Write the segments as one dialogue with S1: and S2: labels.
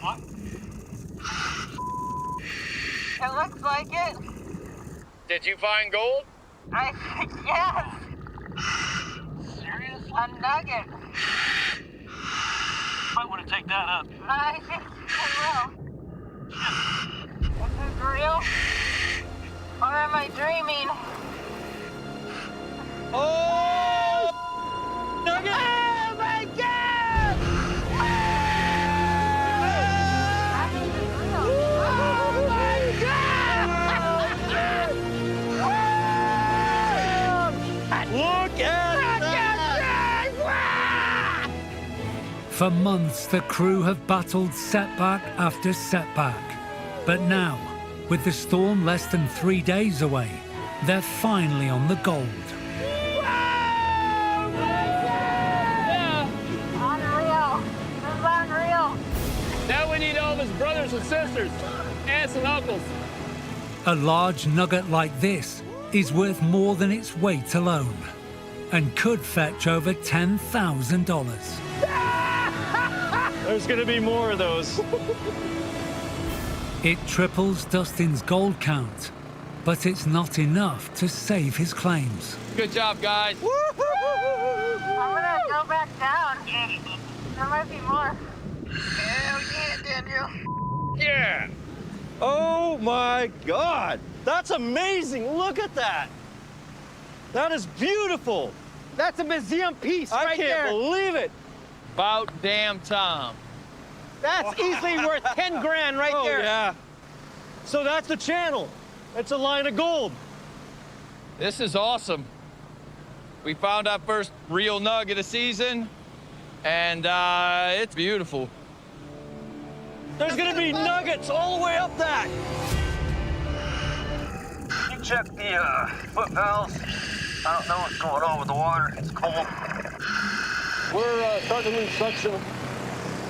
S1: right? It looks like it.
S2: Did you find gold?
S1: I think yes.
S2: Serious?
S1: A nugget.
S3: Might want to take that up.
S1: I think I will. Is this real? Or am I dreaming?
S2: Oh! Nugget!
S1: Oh my God! That is real. Oh my God!
S3: Look at that!
S4: For months, the crew have battled setback after setback. But now, with the storm less than 3 days away, they're finally on the gold.
S1: Unreal. This is unreal.
S2: Now we need all of his brothers and sisters, aunts and uncles.
S4: A large nugget like this is worth more than its weight alone and could fetch over $10,000.
S3: There's gonna be more of those.
S4: It triples Dustin's gold count, but it's not enough to save his claims.
S2: Good job, guys.
S1: I'm gonna go back down. There might be more.
S2: Hell yeah, Daniel. Yeah.
S3: Oh my God! That's amazing! Look at that! That is beautiful!
S5: That's a museum piece
S3: I
S5: right
S3: can't
S5: there.
S3: believe it!
S2: About damn time.
S5: That's easily worth 10 grand right
S3: Oh
S5: there.
S3: yeah. So that's the channel. It's a line of gold.
S2: This is awesome. We found our first real nugget of season, and it's beautiful.
S3: There's gonna be nuggets all the way up that.
S6: You check the foot valves. I don't know what's going on with the water. It's cold.
S3: We're starting to lose suction.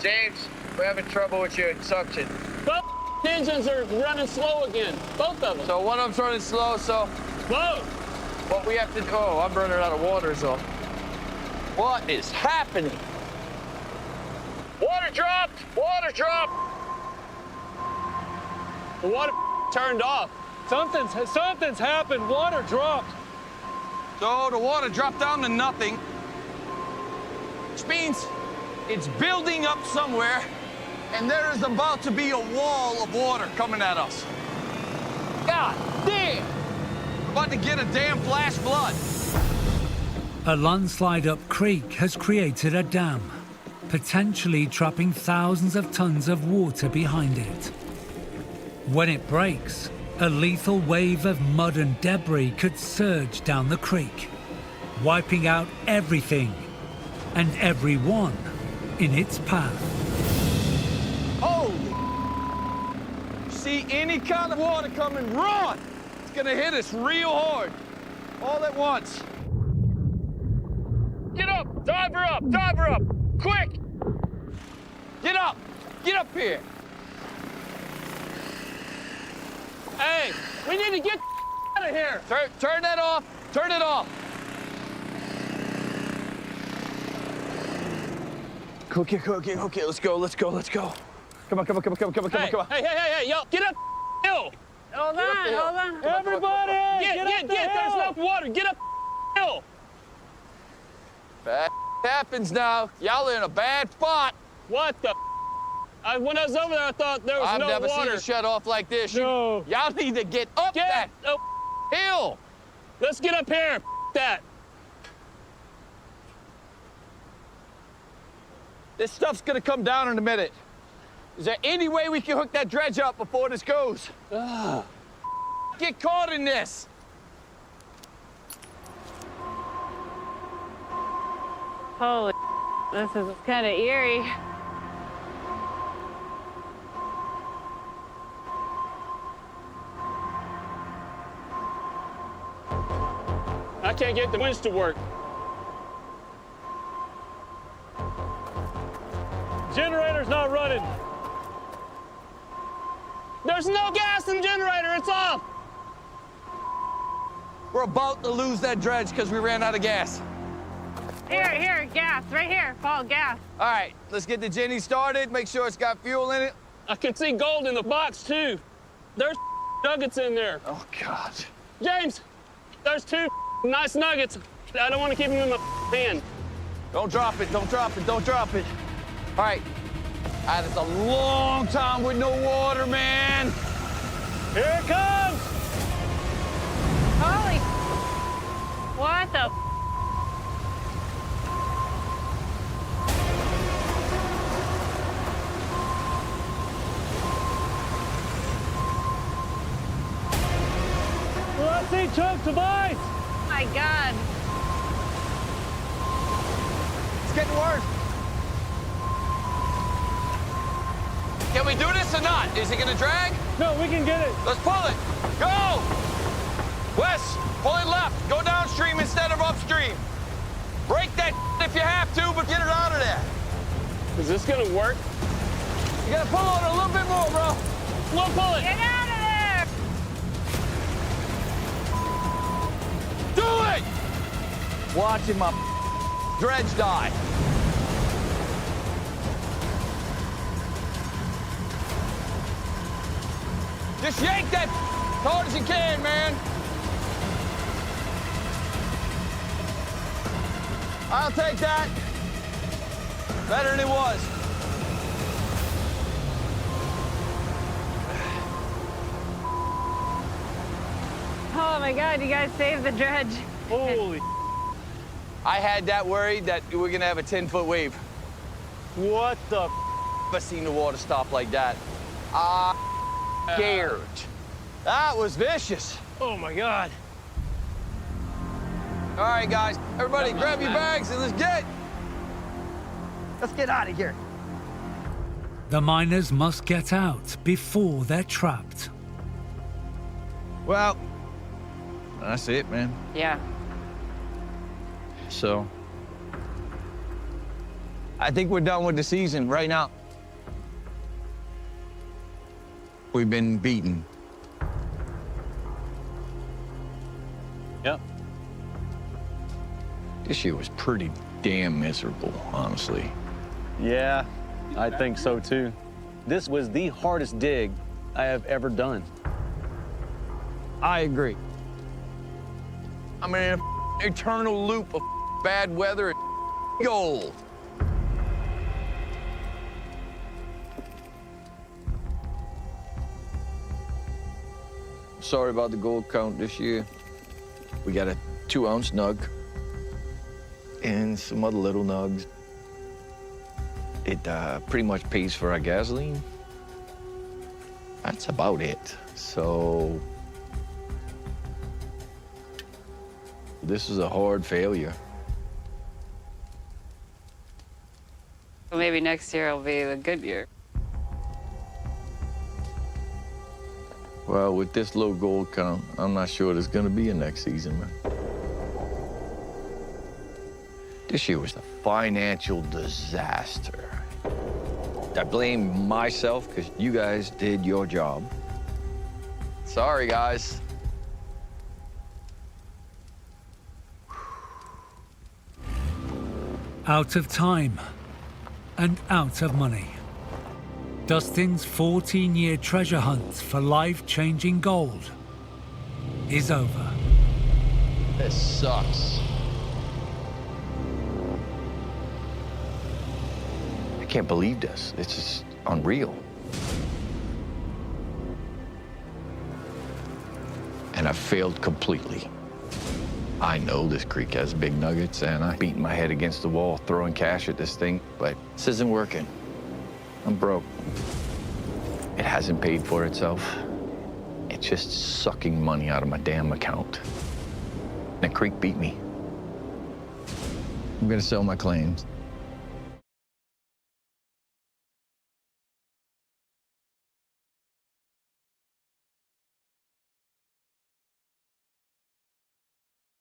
S2: James, we're having trouble with your suction.
S7: Both engines are running slow again. Both of them.
S2: So one of them's running slow, so
S7: Slow.
S2: what we have to do... Oh, I'm running out of water, so... What is happening? Water dropped! Water dropped!
S7: The water turned off.
S3: Something's happened. Water dropped.
S2: So the water dropped down to nothing, which means it's building up somewhere, and there is about to be a wall of water coming at us. God damn! We're about to get a damn flash flood.
S4: A landslide up creek has created a dam, potentially trapping thousands of tons of water behind it. When it breaks, a lethal wave of mud and debris could surge down the creek, wiping out everything and everyone in its path.
S2: Holy! See any kind of water coming, run! It's gonna hit us real hard, all at once. Get up! Dive her up! Dive her up! Quick! Get up! Get up here!
S7: Hey, we need to get out of here.
S2: Turn that off! Turn it off! Okay, let's go. Come on.
S7: Hey, yo, get up, hill.
S1: Hold on.
S3: Everybody,
S7: Get, there's no water. Get up, hill.
S2: Bad happens now. Y'all are in a bad spot.
S7: What the? When I was over there, I thought there was
S2: I've
S7: no
S2: never
S7: water.
S2: seen it shut off like this.
S3: No.
S2: Y'all need to get up that hill.
S7: Let's get up here. That.
S2: This stuff's gonna come down in a minute. Is there any way we can hook that dredge up before this goes? Get caught in this.
S1: Holy, this is kind of eerie.
S7: I can't get the winch to work.
S3: Generator's not running.
S7: There's no gas in the generator. It's off.
S2: We're about to lose that dredge because we ran out of gas.
S1: Here, gas, right here. Paul, gas.
S2: All right, let's get the Jenny started. Make sure it's got fuel in it.
S7: I can see gold in the box, too. There's nuggets in there.
S2: Oh, God.
S7: James, there's 2 nice nuggets. I don't want to keep them in my hand.
S2: Don't drop it, don't drop it, don't drop it. All right. It's a long time with no water, man.
S3: Here it comes!
S1: Holy. What the?
S3: Let's see chunks of ice!
S1: Oh my God.
S2: It's getting worse. Can we do this or not? Is it gonna drag?
S3: No, we can get it.
S2: Let's pull it. Go! Wes, pull it left. Go downstream instead of upstream. Break that if you have to, but get it out of there.
S7: Is this gonna work?
S2: You gotta pull on it a little bit more, bro.
S7: We'll pull it.
S1: Get out of there.
S2: Do it! Watching my dredge die. Just yank that as hard as you can, man. I'll take that. Better than it was.
S1: Oh my God, you guys saved the dredge.
S3: Holy,
S2: I had that worried that we were gonna have a 10-foot wave.
S3: what the?
S2: I've seen the water stop like that. Scared. That was vicious.
S3: Oh my God.
S2: All right, guys, everybody grab your bags and let's get out of here.
S4: The miners must get out before they're trapped.
S2: Well, that's it, man.
S1: Yeah.
S2: So, I think we're done with the season right now. We've been beaten.
S3: Yep.
S2: This year was pretty damn miserable, honestly.
S8: Yeah, I think so too. This was the hardest dig I have ever done.
S2: I agree. I'm in an eternal loop of bad weather and gold. Sorry about the gold count this year. We got a 2-ounce nug and some other little nugs. It pretty much pays for our gasoline. That's about it. So this is a hard failure.
S9: Well, maybe next year will be the good year.
S2: Well, with this low gold count, I'm not sure there's gonna be a next season, man. This year was a financial disaster. I blame myself because you guys did your job. Sorry, guys.
S4: Out of time and out of money. Dustin's 14-year treasure hunt for life-changing gold is over.
S2: This sucks. I can't believe this. It's just unreal. And I failed completely. I know this creek has big nuggets, and I'm beating my head against the wall, throwing cash at this thing, but this isn't working. I'm broke. It hasn't paid for itself. It's just sucking money out of my damn account. The creek beat me. I'm gonna sell my claims.